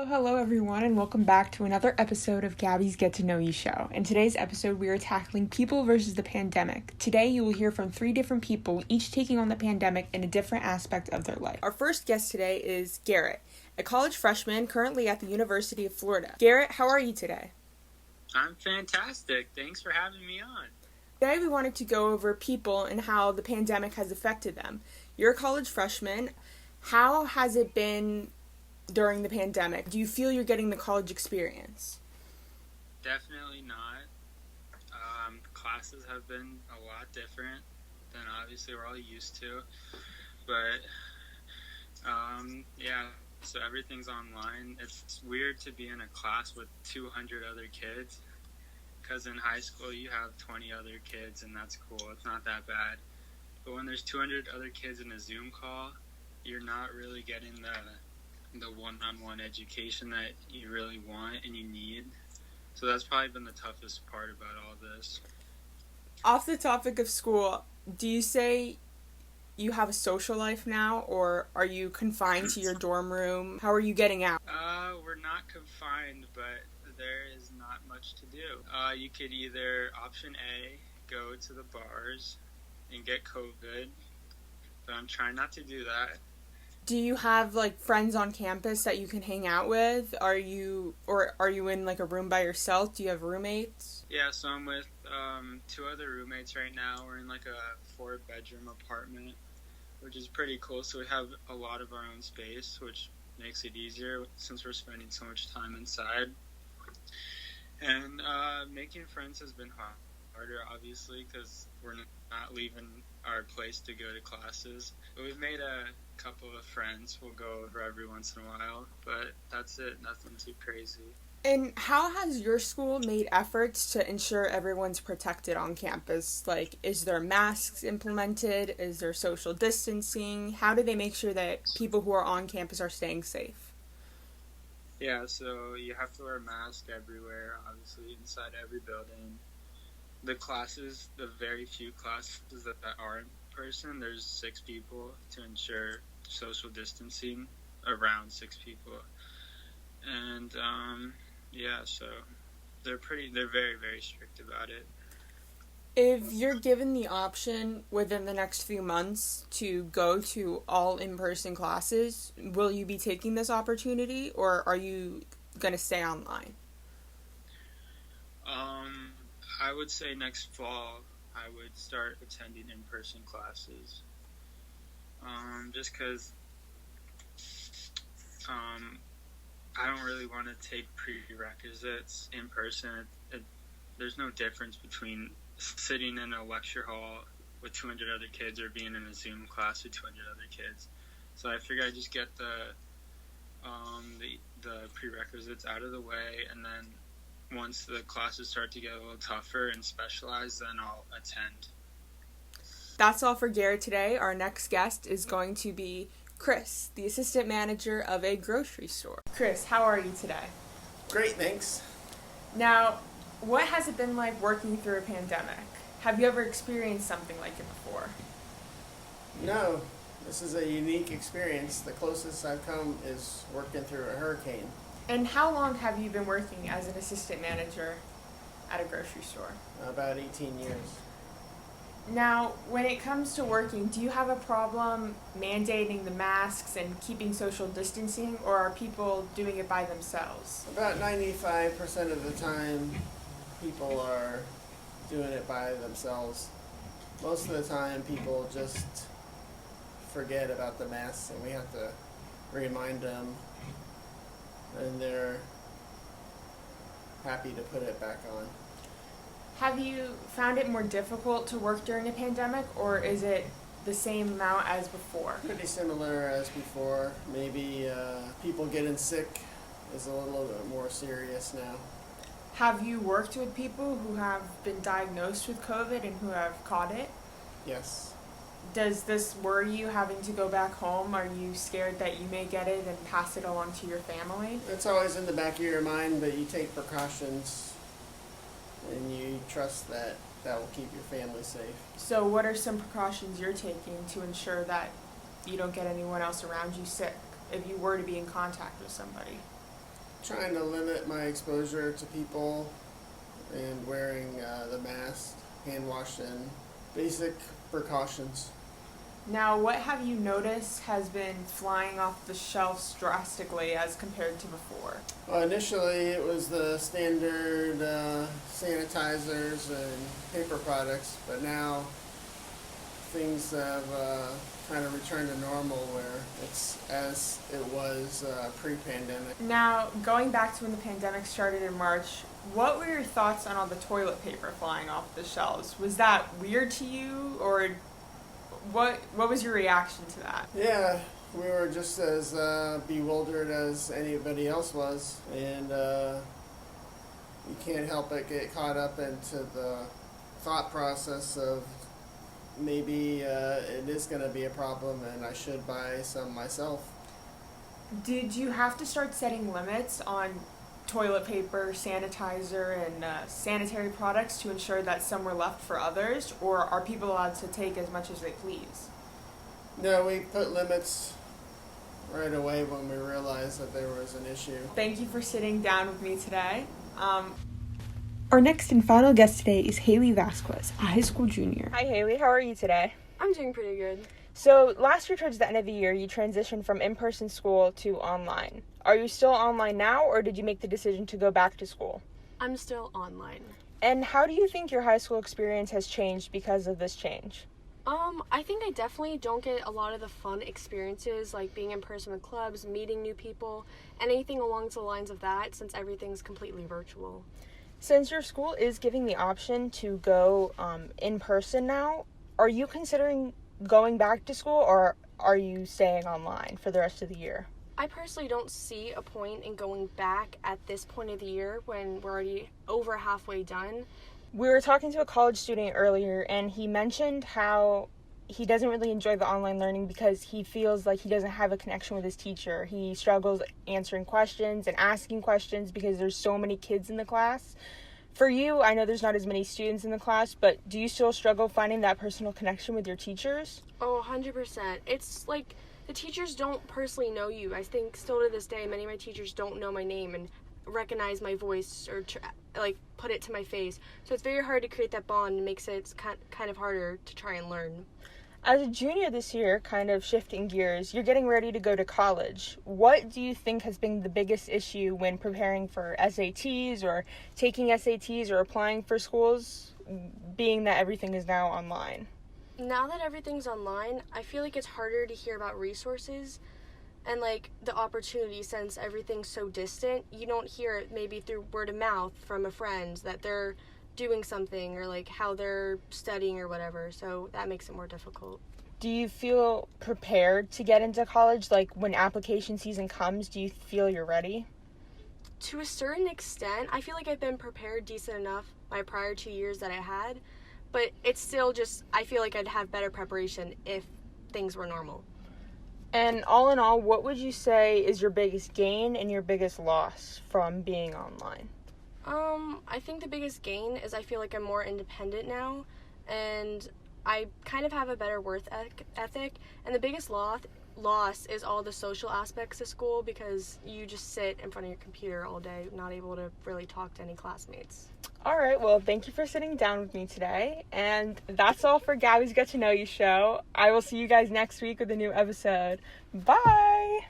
Hello everyone, and welcome back to another episode of Gabby's Get to Know You show. In today's episode, we are tackling people versus the pandemic. Today, you will hear from 3 different people, each taking on the pandemic in a different aspect of their life. Our first guest today is Garrett, a college freshman currently at the University of Florida. Garrett, how are you today? I'm fantastic. Thanks for having me on. Today, we wanted to go over people and how the pandemic has affected them. You're a college freshman. How has it been during the pandemic? Do you feel you're getting the college experience? Definitely not. Classes have been a lot different than obviously we're all used to. But, so everything's online. It's weird to be in a class with 200 other kids, because in high school you have 20 other kids, and that's cool. It's not that bad. But when there's 200 other kids in a Zoom call, you're not really getting the one-on-one education that you really want and you need. So that's probably been the toughest part about all this. Off the topic of school, do you say you have a social life now, or are you confined to your dorm room? How are you getting out? We're not confined, but there is not much to do. You could either, option A, go to the bars and get COVID, but I'm trying not to do that. Do you have, friends on campus that you can hang out with? Are you in, a room by yourself? Do you have roommates? Yeah, so I'm with 2 other roommates right now. We're in, a 4-bedroom apartment, which is pretty cool. So we have a lot of our own space, which makes it easier since we're spending so much time inside. And making friends has been harder, obviously, because we're not leaving our place to go to classes. But we've made a couple of friends we'll go over every once in a while, but that's it. Nothing too crazy. And how has your school made efforts to ensure everyone's protected on campus? Is there masks implemented? Is there social distancing? How do they make sure that people who are on campus are staying safe? Yeah, so you have to wear a mask everywhere, obviously, inside every building. The classes, the very few classes that are in person, there's 6 people to ensure social distancing, around 6 people. And, so they're very, very strict about it. If you're given the option within the next few months to go to all in-person classes, will you be taking this opportunity, or are you going to stay online? I would say next fall I would start attending in-person classes. Just because I don't really want to take prerequisites in person. There's no difference between sitting in a lecture hall with 200 other kids or being in a Zoom class with 200 other kids. So I figure I just get the prerequisites out of the way, and then once the classes start to get a little tougher and specialized, then I'll attend. That's all for Garrett today. Our next guest is going to be Chris, the assistant manager of a grocery store. Chris, how are you today? Great, thanks. Now, what has it been like working through a pandemic? Have you ever experienced something like it before? No, this is a unique experience. The closest I've come is working through a hurricane. And how long have you been working as an assistant manager at a grocery store? About 18 years. Now, when it comes to working, do you have a problem mandating the masks and keeping social distancing, or are people doing it by themselves? About 95% of the time, people are doing it by themselves. Most of the time, people just forget about the masks, and we have to remind them, and they're happy to put it back on. Have you found it more difficult to work during a pandemic, or is it the same amount as before? Pretty similar as before. Maybe people getting sick is a little bit more serious now. Have you worked with people who have been diagnosed with COVID and who have caught it? Yes. Does this worry you having to go back home? Are you scared that you may get it and pass it along to your family? It's always in the back of your mind, but you take precautions and you trust that will keep your family safe. So what are some precautions you're taking to ensure that you don't get anyone else around you sick if you were to be in contact with somebody? trying to limit my exposure to people and wearing the mask, hand wash, and basic precautions. Now, what have you noticed has been flying off the shelves drastically as compared to before? Well, initially it was the standard sanitizers and paper products, but now things have kind of returned to normal where it's as it was pre-pandemic. Now, going back to when the pandemic started in March, what were your thoughts on all the toilet paper flying off the shelves? Was that weird to you, or what was your reaction to that? Yeah, we were just as bewildered as anybody else was, and you can't help but get caught up into the thought process of maybe it is going to be a problem and I should buy some myself. Did you have to start setting limits on toilet paper, sanitizer, and sanitary products to ensure that some were left for others, or are people allowed to take as much as they please? No, we put limits right away when we realized that there was an issue. Thank you for sitting down with me today. Our next and final guest today is Haley Vasquez, a high school junior. Hi Haley, how are you today? I'm doing pretty good. So last year towards the end of the year, you transitioned from in-person school to online. Are you still online now, or did you make the decision to go back to school? I'm still online. And how do you think your high school experience has changed because of this change? I think I definitely don't get a lot of the fun experiences, like being in person with clubs, meeting new people, and anything along the lines of that, since everything's completely virtual. Since your school is giving the option to go in person now, are you considering going back to school, or are you staying online for the rest of the year? I personally don't see a point in going back at this point of the year when we're already over halfway done. We were talking to a college student earlier, and he mentioned how he doesn't really enjoy the online learning because he feels like he doesn't have a connection with his teacher. He struggles answering questions and asking questions because there's so many kids in the class. For you, I know there's not as many students in the class, but do you still struggle finding that personal connection with your teachers? Oh, 100%. It's like the teachers don't personally know you. I think still to this day, many of my teachers don't know my name and recognize my voice or put it to my face. So it's very hard to create that bond, and makes it kind of harder to try and learn. As a junior this year, kind of shifting gears, you're getting ready to go to college. What do you think has been the biggest issue when preparing for SATs or taking SATs or applying for schools, being that everything is now online? Now that everything's online, I feel like it's harder to hear about resources and the opportunity, since everything's so distant. You don't hear it maybe through word of mouth from a friend that they're doing something, or how they're studying or whatever, so that makes it more difficult. Do you feel prepared to get into college? When application season comes, do you feel you're ready? To a certain extent, I feel like I've been prepared decent enough my prior 2 years that I had, but it's still just, I feel like I'd have better preparation if things were normal. And all in all, what would you say is your biggest gain and your biggest loss from being online? I think the biggest gain is I feel like I'm more independent now, and I kind of have a better work ethic. And the biggest loss is all the social aspects of school, because you just sit in front of your computer all day, not able to really talk to any classmates. All right, well, thank you for sitting down with me today. And that's all for Gabby's Get to Know You show. I will see you guys next week with a new episode. Bye!